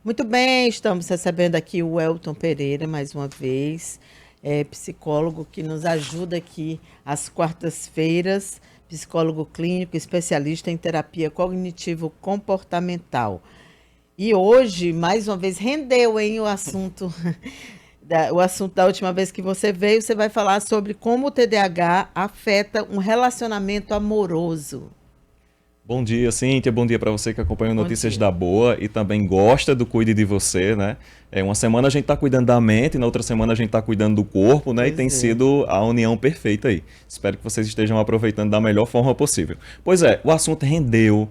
Muito bem, estamos recebendo aqui o Elton Pereira mais uma vez, psicólogo que nos ajuda aqui às quartas-feiras, psicólogo clínico, especialista em terapia cognitivo-comportamental. E hoje, mais uma vez, rendeu, hein, o assunto, o assunto da última vez que você veio, você vai falar sobre como o TDAH afeta um relacionamento amoroso. Bom dia, Cíntia. Bom dia para você que acompanha o Bom Notícias dia. da Boa e também gosta do Cuide de Você, né? Uma semana a gente está cuidando da mente, na outra semana a gente está cuidando do corpo, né? E tem Pois é. sido a união perfeita aí. Espero que vocês estejam aproveitando da melhor forma possível. Pois é, o assunto rendeu,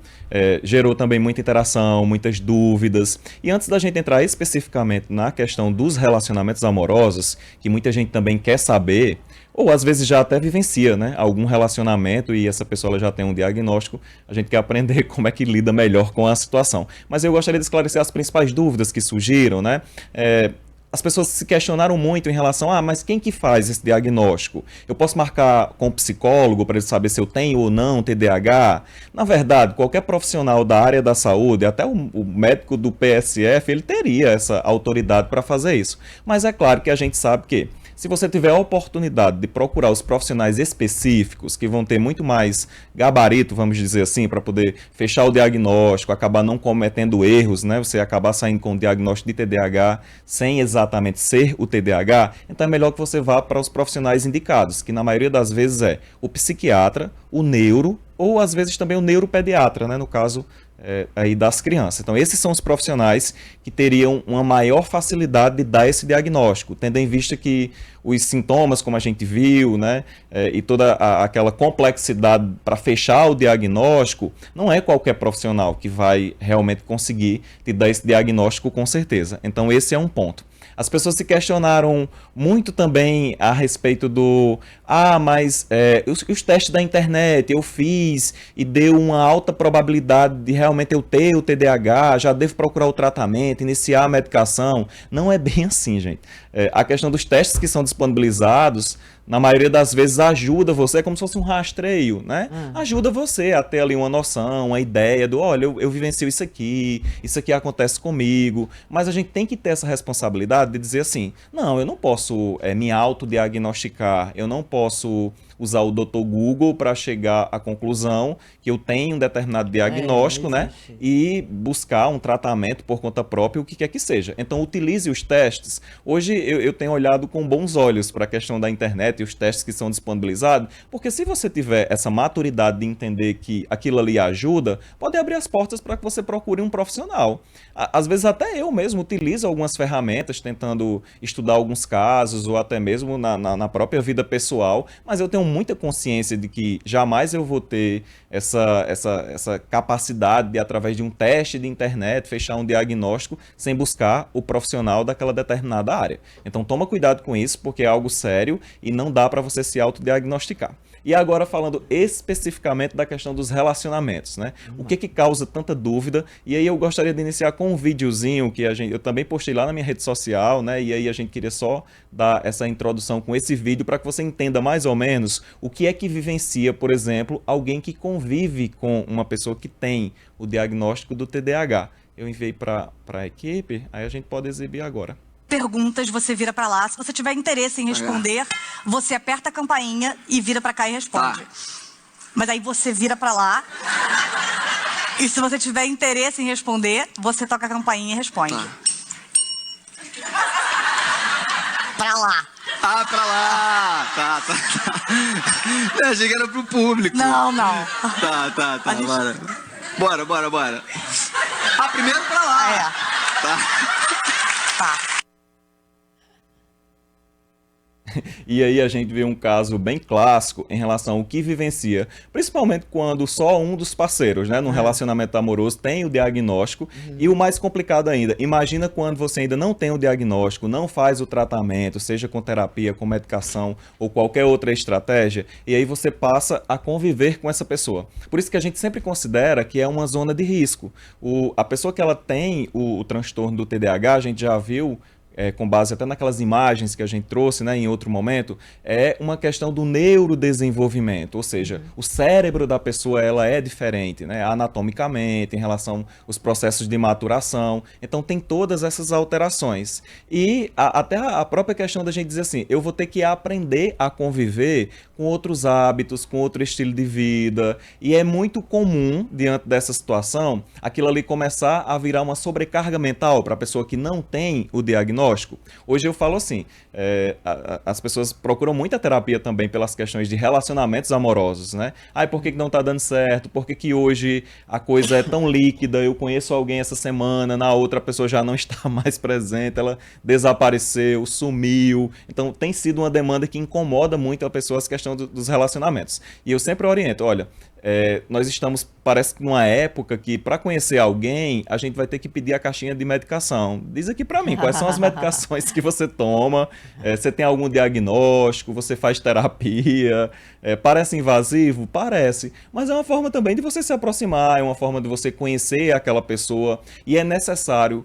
gerou também muita interação, muitas dúvidas. E antes da gente entrar especificamente na questão dos relacionamentos amorosos, que muita gente também quer saber, ou às vezes já até vivencia, né, algum relacionamento e essa pessoa ela já tem um diagnóstico, a gente quer aprender como é que lida melhor com a situação. Mas eu gostaria de esclarecer as principais dúvidas que surgiram, né? É, as pessoas se questionaram muito em relação mas quem que faz esse diagnóstico? Eu posso marcar com o psicólogo para ele saber se eu tenho ou não TDAH? Na verdade, qualquer profissional da área da saúde, até o médico do PSF, ele teria essa autoridade para fazer isso. Mas é claro que a gente sabe que se você tiver a oportunidade de procurar os profissionais específicos, que vão ter muito mais gabarito, vamos dizer assim, para poder fechar o diagnóstico, acabar não cometendo erros, né? Você acabar saindo com o diagnóstico de TDAH sem exatamente ser o TDAH, então é melhor que você vá para os profissionais indicados, que na maioria das vezes é o psiquiatra, o neuro, ou às vezes também o neuropediatra, né? No caso aí das crianças. Então, esses são os profissionais que teriam uma maior facilidade de dar esse diagnóstico, tendo em vista que os sintomas, como a gente viu, né, e toda aquela complexidade para fechar o diagnóstico, não é qualquer profissional que vai realmente conseguir te dar esse diagnóstico com certeza. Então, esse é um ponto. As pessoas se questionaram muito também a respeito do mas os testes da internet eu fiz e deu uma alta probabilidade de realmente eu ter o TDAH, já devo procurar o tratamento, iniciar a medicação. Não é bem assim, gente. A questão dos testes que são disponibilizados, na maioria das vezes ajuda você, é como se fosse um rastreio, né? Ah. Ajuda você a ter ali uma noção, uma ideia do, olha, eu vivencio isso aqui acontece comigo, mas a gente tem que ter essa responsabilidade de dizer assim, não, eu não posso me autodiagnosticar, eu não posso usar o Dr. Google para chegar à conclusão que eu tenho um determinado Não diagnóstico, né? existe. E buscar um tratamento por conta própria, o que quer que seja. Então, utilize os testes. Hoje, eu tenho olhado com bons olhos para a questão da internet e os testes que são disponibilizados, porque se você tiver essa maturidade de entender que aquilo ali ajuda, pode abrir as portas para que você procure um profissional. Às vezes, até eu mesmo utilizo algumas ferramentas tentando estudar alguns casos ou até mesmo na própria vida pessoal, mas eu tenho muita consciência de que jamais eu vou ter essa capacidade de, através de um teste de internet, fechar um diagnóstico sem buscar o profissional daquela determinada área. Então toma cuidado com isso, porque é algo sério e não dá para você se autodiagnosticar. E agora falando especificamente da questão dos relacionamentos, né? O que causa tanta dúvida? E aí eu gostaria de iniciar com um videozinho que eu também postei lá na minha rede social, né? E aí a gente queria só dar essa introdução com esse vídeo para que você entenda mais ou menos o que é que vivencia, por exemplo, alguém que convive com uma pessoa que tem o diagnóstico do TDAH. Eu enviei para a equipe, aí a gente pode exibir agora. Perguntas, você vira pra lá. Se você tiver interesse em responder, você aperta a campainha e vira pra cá e responde. Mas aí você vira pra lá. E se você tiver interesse em responder, você toca a campainha e responde. Pra lá. Ah, pra lá! Tá. Eu achei que era pro público. Não, não. Tá, A gente- bora. Ah, primeiro pra lá. É. Tá. Tá. E aí a gente vê um caso bem clássico em relação ao que vivencia, principalmente quando só um dos parceiros, né, num relacionamento amoroso tem o diagnóstico. E o mais complicado ainda, imagina quando você ainda não tem o diagnóstico, não faz o tratamento, seja com terapia, com medicação ou qualquer outra estratégia, e aí você passa a conviver com essa pessoa. Por isso que a gente sempre considera que é uma zona de risco. A pessoa que ela tem o transtorno do TDAH, a gente já viu com base até naquelas imagens que a gente trouxe, né, em outro momento, é uma questão do neurodesenvolvimento, ou seja, o cérebro da pessoa ela é diferente, né, anatomicamente, em relação aos processos de maturação, então tem todas essas alterações. E até a própria questão da gente dizer assim, eu vou ter que aprender a conviver com outros hábitos, com outro estilo de vida, e é muito comum, diante dessa situação, aquilo ali começar a virar uma sobrecarga mental para a pessoa que não tem o diagnóstico. Hoje eu falo assim, as pessoas procuram muita terapia também pelas questões de relacionamentos amorosos, né? Ai, por que não tá dando certo? Por que hoje a coisa é tão líquida? Eu conheço alguém essa semana, na outra a pessoa já não está mais presente, ela desapareceu, sumiu. Então tem sido uma demanda que incomoda muito a pessoa essa questão dos relacionamentos. E eu sempre oriento, olha, nós estamos, parece que numa época que para conhecer alguém, a gente vai ter que pedir a caixinha de medicação. Diz aqui para mim, quais são as medicações que você toma, você tem algum diagnóstico, você faz terapia, parece invasivo? Parece, mas é uma forma também de você se aproximar, é uma forma de você conhecer aquela pessoa, e é necessário,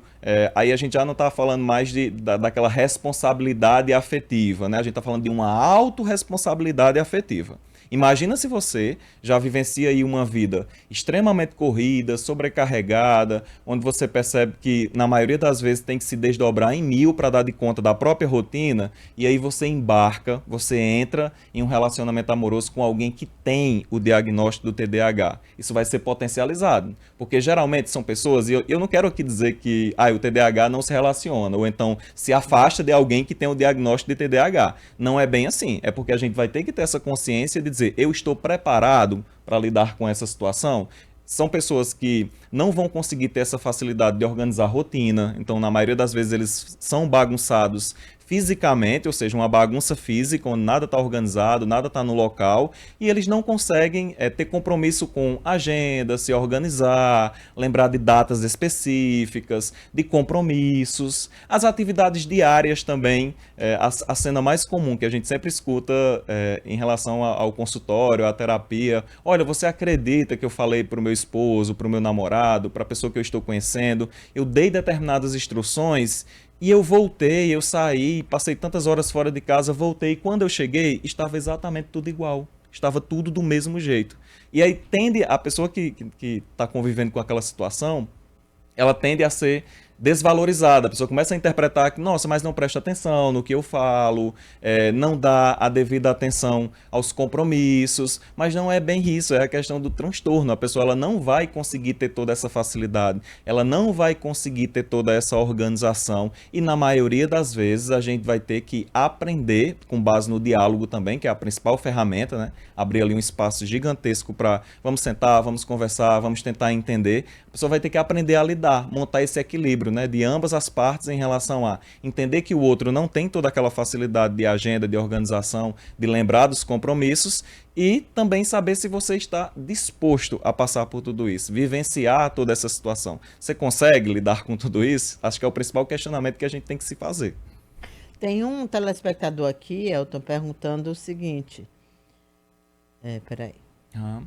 aí a gente já não está falando mais daquela responsabilidade afetiva, né? A gente está falando de uma autorresponsabilidade afetiva. Imagina se você já vivencia aí uma vida extremamente corrida, sobrecarregada, onde você percebe que na maioria das vezes tem que se desdobrar em 1000 para dar de conta da própria rotina, e aí você embarca, você entra em um relacionamento amoroso com alguém que tem o diagnóstico do TDAH. Isso vai ser potencializado, porque geralmente são pessoas, e eu não quero aqui dizer que o TDAH não se relaciona, ou então se afasta de alguém que tem o diagnóstico de TDAH. Não é bem assim, é porque a gente vai ter que ter essa consciência de dizer, eu estou preparado para lidar com essa situação. São pessoas que não vão conseguir ter essa facilidade de organizar rotina, então na maioria das vezes eles são bagunçados fisicamente, ou seja, uma bagunça física, onde nada está organizado, nada está no local, e eles não conseguem ter compromisso com agenda, se organizar, lembrar de datas específicas, de compromissos, as atividades diárias também, a cena mais comum que a gente sempre escuta em relação ao consultório, à terapia, olha, você acredita que eu falei para o meu esposo, para o meu namorado, para a pessoa que eu estou conhecendo, eu dei determinadas instruções, e eu voltei, eu saí, passei tantas horas fora de casa, voltei, e quando eu cheguei, estava exatamente tudo igual. Estava tudo do mesmo jeito. E aí tende, a pessoa que está convivendo com aquela situação, ela tende a ser desvalorizada. A pessoa começa a interpretar que, nossa, mas não presta atenção no que eu falo, não dá a devida atenção aos compromissos, mas não é bem isso, é a questão do transtorno. A pessoa ela não vai conseguir ter toda essa facilidade, ela não vai conseguir ter toda essa organização, e na maioria das vezes a gente vai ter que aprender, com base no diálogo também, que é a principal ferramenta, né? Abrir ali um espaço gigantesco para vamos sentar, vamos conversar, vamos tentar entender. A pessoa vai ter que aprender a lidar, montar esse equilíbrio, né, de ambas as partes em relação a entender que o outro não tem toda aquela facilidade de agenda, de organização, de lembrar dos compromissos, e também saber se você está disposto a passar por tudo isso, vivenciar toda essa situação. Você consegue lidar com tudo isso? Acho que é o principal questionamento que a gente tem que se fazer. Tem um telespectador aqui, Elton, perguntando o seguinte. Peraí. Uhum.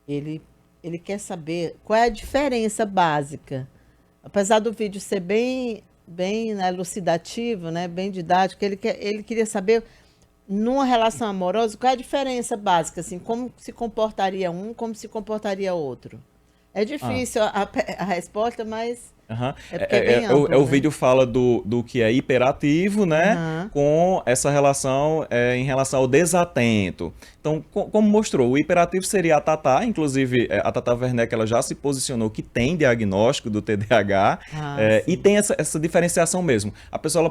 Ele quer saber qual é a diferença básica. Apesar do vídeo ser bem né, elucidativo, né, bem didático, ele queria saber, numa relação amorosa, qual é a diferença básica, assim, como se comportaria um, como se comportaria outro. É difícil a resposta, mas Uhum. é porque é bem amplo, o né? vídeo fala do que é hiperativo, né? Com essa relação em relação ao desatento. Então, como mostrou, o hiperativo seria a Tatá, inclusive a Tatá Werneck ela já se posicionou que tem diagnóstico do TDAH, e tem essa diferenciação mesmo. A pessoa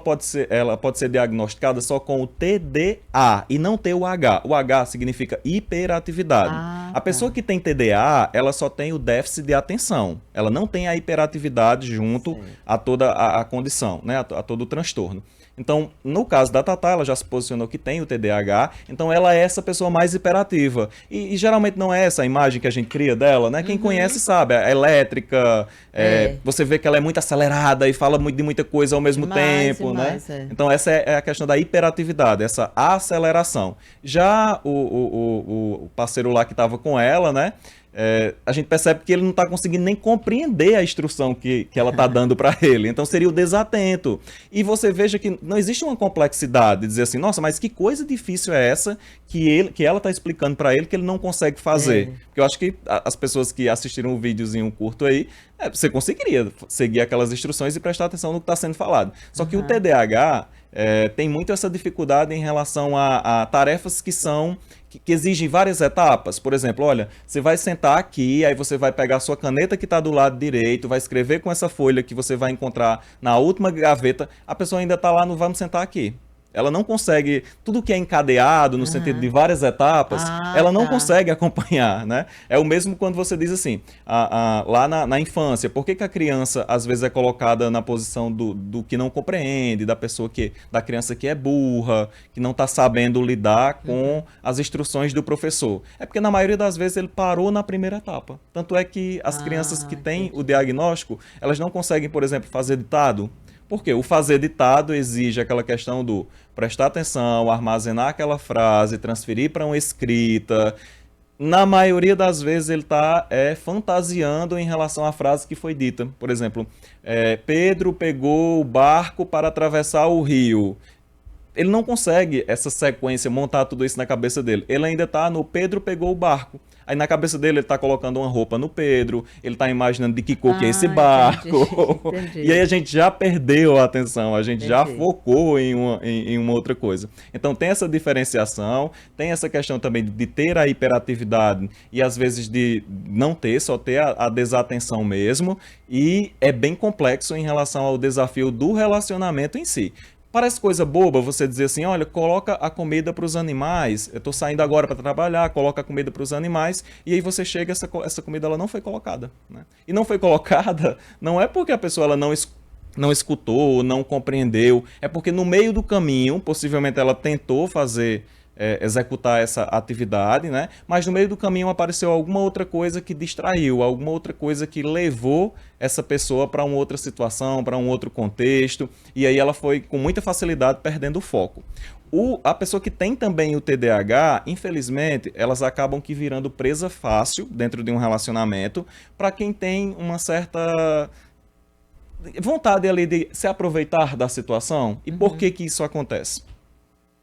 ela pode ser diagnosticada só com o TDA e não ter o H. O H significa hiperatividade. A pessoa que tem TDA, ela só tem o déficit de atenção. Ela não tem a hiperatividade junto a toda a condição, né? A todo o transtorno. Então, no caso da Tatá, ela já se posicionou que tem o TDAH, então ela é essa pessoa mais hiperativa. E geralmente não é essa a imagem que a gente cria dela, né? Quem conhece sabe, é elétrica, você vê que ela é muito acelerada e fala de muita coisa ao mesmo tempo, né? Então essa é a questão da hiperatividade, essa aceleração. Já o parceiro lá que estava com ela, né? a gente percebe que ele não está conseguindo nem compreender a instrução que ela está dando para ele. Então seria o desatento. E você veja que não existe uma complexidade de dizer assim, nossa, mas que coisa difícil é essa que ela está explicando para ele que ele não consegue fazer. Porque eu acho que as pessoas que assistiram o videozinho curto aí, você conseguiria seguir aquelas instruções e prestar atenção no que está sendo falado. Só que o TDAH tem muito essa dificuldade em relação a tarefas que exigem várias etapas. Por exemplo, olha, você vai sentar aqui, aí você vai pegar a sua caneta que está do lado direito, vai escrever com essa folha que você vai encontrar na última gaveta, a pessoa ainda está lá no vamos sentar aqui. Ela não consegue, tudo que é encadeado no sentido de várias etapas, ela não consegue acompanhar, né? É o mesmo quando você diz assim, lá na infância, por que a criança às vezes é colocada na posição do que não compreende, da criança que é burra, que não está sabendo lidar com as instruções do professor? É porque na maioria das vezes ele parou na primeira etapa. Tanto é que as crianças que têm o diagnóstico, elas não conseguem, por exemplo, fazer ditado. Porque o fazer ditado exige aquela questão do prestar atenção, armazenar aquela frase, transferir para uma escrita. Na maioria das vezes ele está fantasiando em relação à frase que foi dita. Por exemplo, Pedro pegou o barco para atravessar o rio. Ele não consegue essa sequência, montar tudo isso na cabeça dele. Ele ainda está no Pedro pegou o barco. Aí na cabeça dele ele está colocando uma roupa no Pedro, ele está imaginando de que cor que é esse barco. Entendi. E aí a gente já perdeu a atenção, a gente já focou em uma outra coisa. Então tem essa diferenciação, tem essa questão também de ter a hiperatividade e às vezes de não ter, só ter a desatenção mesmo. E é bem complexo em relação ao desafio do relacionamento em si. Parece coisa boba você dizer assim, olha, coloca a comida para os animais, eu estou saindo agora para trabalhar, coloca a comida para os animais, e aí você chega, essa comida ela não foi colocada. Né? E não foi colocada, não é porque a pessoa ela não escutou, não compreendeu, é porque no meio do caminho, possivelmente ela tentou executar essa atividade, né? Mas no meio do caminho apareceu alguma outra coisa que distraiu, alguma outra coisa que levou essa pessoa para uma outra situação, para um outro contexto, e aí ela foi com muita facilidade perdendo o foco. A pessoa que tem também o TDAH, infelizmente, elas acabam que virando presa fácil dentro de um relacionamento para quem tem uma certa vontade ali de se aproveitar da situação. E por que isso acontece?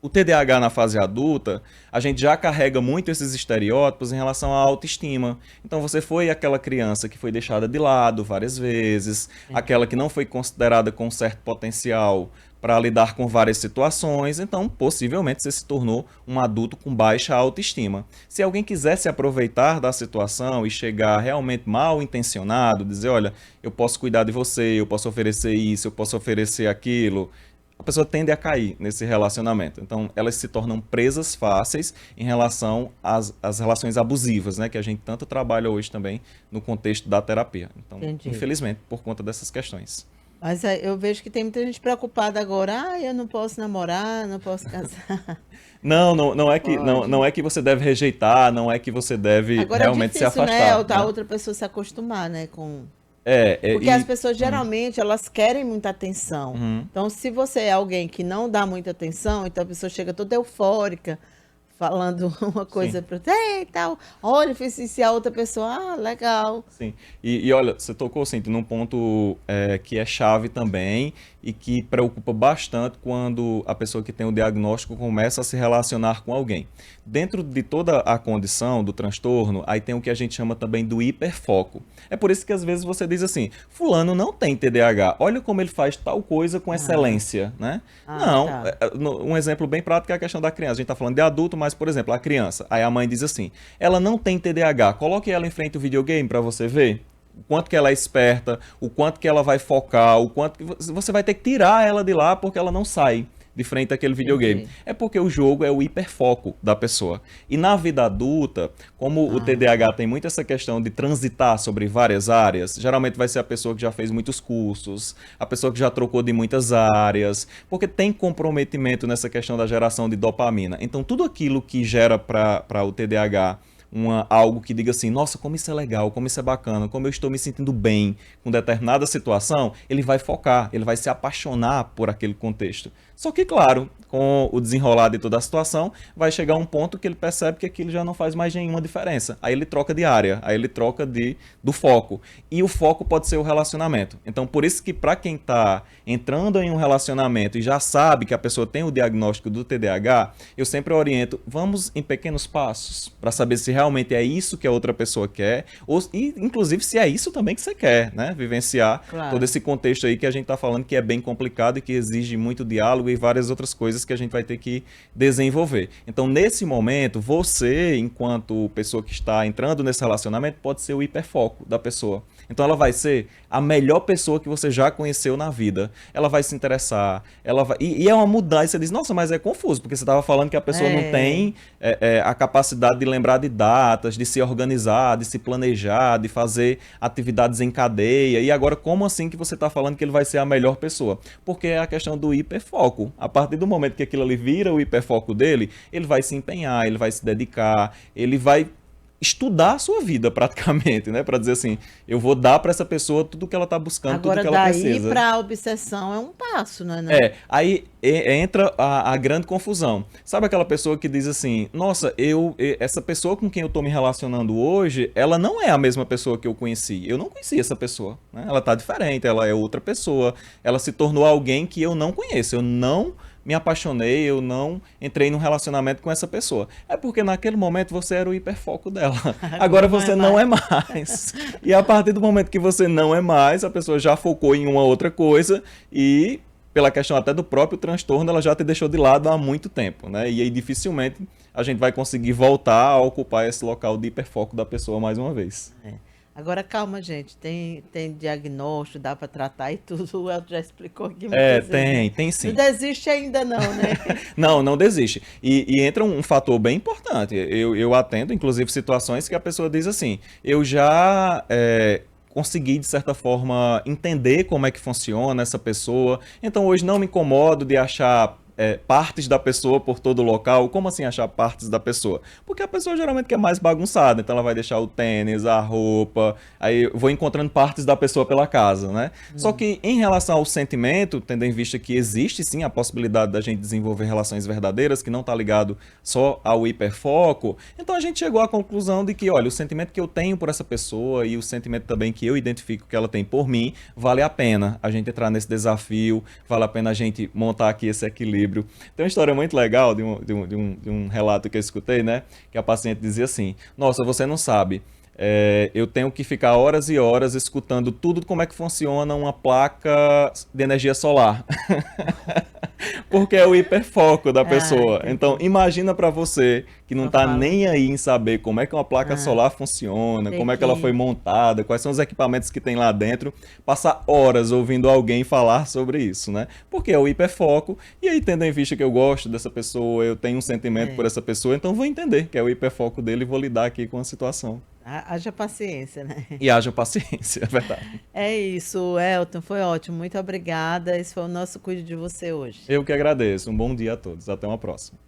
O TDAH na fase adulta, a gente já carrega muito esses estereótipos em relação à autoestima. Então você foi aquela criança que foi deixada de lado várias vezes, aquela que não foi considerada com certo potencial para lidar com várias situações, então possivelmente você se tornou um adulto com baixa autoestima. Se alguém quiser se aproveitar da situação e chegar realmente mal intencionado, dizer, olha, eu posso cuidar de você, eu posso oferecer isso, eu posso oferecer aquilo, a pessoa tende a cair nesse relacionamento. Então, elas se tornam presas fáceis em relação às relações abusivas, né? Que a gente tanto trabalha hoje também no contexto da terapia. Então, infelizmente, por conta dessas questões. Mas eu vejo que tem muita gente preocupada agora. Eu não posso namorar, não posso casar. Não é que você deve rejeitar, não é que você deve agora realmente é difícil, se afastar. Né? A outra pessoa se acostumar, né? Porque e as pessoas geralmente elas querem muita atenção. Então, se você é alguém que não dá muita atenção, então a pessoa chega toda eufórica, falando uma coisa para você, tal, olha, fiz isso e a outra pessoa, legal. Sim, e olha, você tocou, Cintia, num ponto que é chave também e que preocupa bastante quando a pessoa que tem o diagnóstico começa a se relacionar com alguém. Dentro de toda a condição do transtorno, aí tem o que a gente chama também do hiperfoco. É por isso que às vezes você diz assim, fulano não tem TDAH, olha como ele faz tal coisa com excelência, né? Um exemplo bem prático é a questão da criança. A gente está falando de adulto, mas, por exemplo, a criança. Aí a mãe diz assim, ela não tem TDAH, coloque ela em frente ao videogame para você ver o quanto que ela é esperta, o quanto que ela vai focar, o quanto que você vai ter que tirar ela de lá porque ela não sai de frente àquele videogame. É porque o jogo é o hiperfoco da pessoa. E na vida adulta, como o TDAH tem muito essa questão de transitar sobre várias áreas, geralmente vai ser a pessoa que já fez muitos cursos, a pessoa que já trocou de muitas áreas, porque tem comprometimento nessa questão da geração de dopamina. Então, tudo aquilo que gera para o TDAH algo que diga assim, nossa, como isso é legal, como isso é bacana, como eu estou me sentindo bem com determinada situação, ele vai focar, ele vai se apaixonar por aquele contexto. Só que, claro, com o desenrolar de toda a situação, vai chegar um ponto que ele percebe que aquilo já não faz mais nenhuma diferença. Aí ele troca de área, aí ele troca do foco. E o foco pode ser o relacionamento. Então, por isso que para quem está entrando em um relacionamento e já sabe que a pessoa tem o diagnóstico do TDAH, eu sempre oriento, vamos em pequenos passos, para saber se realmente é isso que a outra pessoa quer, e inclusive se é isso também que você quer, né? Vivenciar todo esse contexto aí que a gente está falando que é bem complicado e que exige muito diálogo e várias outras coisas que a gente vai ter que desenvolver. Então, nesse momento, você, enquanto pessoa que está entrando nesse relacionamento, pode ser o hiperfoco da pessoa. Então, ela vai ser a melhor pessoa que você já conheceu na vida. Ela vai se interessar, ela vai... E é uma mudança. Você diz, nossa, mas é confuso, porque você estava falando que a pessoa não tem a capacidade de lembrar de datas, de se organizar, de se planejar, de fazer atividades em cadeia. E agora, como assim que você está falando que ele vai ser a melhor pessoa? Porque é a questão do hiperfoco. A partir do momento que aquilo ali vira o hiperfoco dele, ele vai se empenhar, ele vai se dedicar, ele vai estudar a sua vida praticamente, né? Para dizer assim, eu vou dar para essa pessoa tudo que ela está buscando, agora, tudo que ela precisa. Agora, daí para a obsessão é um passo, não é? Não? Aí entra a grande confusão. Sabe aquela pessoa que diz assim, nossa, essa pessoa com quem eu estou me relacionando hoje, ela não é a mesma pessoa que eu conheci. Eu não conheci essa pessoa, né? Ela está diferente, ela é outra pessoa. Ela se tornou alguém que eu não conheço. Eu não me apaixonei, eu não entrei num relacionamento com essa pessoa. É porque naquele momento você era o hiperfoco dela. Agora você não é mais. E a partir do momento que você não é mais, a pessoa já focou em uma outra coisa e, pela questão até do próprio transtorno, ela já te deixou de lado há muito tempo, né? E aí dificilmente a gente vai conseguir voltar a ocupar esse local de hiperfoco da pessoa mais uma vez. Agora, calma, gente, tem diagnóstico, dá para tratar e tudo, o Elton já explicou aqui. Tem sim. Não desiste ainda não, né? Não desiste. E entra um fator bem importante. Eu atendo, inclusive, situações que a pessoa diz assim, eu já... consegui, de certa forma, entender como é que funciona essa pessoa. Então, hoje não me incomodo de achar partes da pessoa por todo o local. Como assim achar partes da pessoa? Porque a pessoa geralmente quer mais bagunçada, então ela vai deixar o tênis, a roupa, aí eu vou encontrando partes da pessoa pela casa, né? Só que em relação ao sentimento, tendo em vista que existe sim a possibilidade da gente desenvolver relações verdadeiras, que não está ligado só ao hiperfoco, então a gente chegou à conclusão de que, olha, o sentimento que eu tenho por essa pessoa e o sentimento também que eu identifico que ela tem por mim, vale a pena a gente entrar nesse desafio, vale a pena a gente montar aqui esse equilíbrio. Tem uma história muito legal de um relato que eu escutei, né? Que a paciente dizia assim, nossa, você não sabe, eu tenho que ficar horas e horas escutando tudo como é que funciona uma placa de energia solar. Porque é o hiperfoco da pessoa. Então, imagina para você que não tá nem aí em saber como é que uma placa solar funciona, como é que ela foi montada, quais são os equipamentos que tem lá dentro, passar horas ouvindo alguém falar sobre isso, né? Porque é o hiperfoco, e aí tendo em vista que eu gosto dessa pessoa, eu tenho um sentimento por essa pessoa, então vou entender que é o hiperfoco dele e vou lidar aqui com a situação. Haja paciência, né? E haja paciência, é verdade. É isso, Elton, foi ótimo. Muito obrigada. Esse foi o nosso Cuide de Você hoje. Eu que agradeço. Um bom dia a todos. Até uma próxima.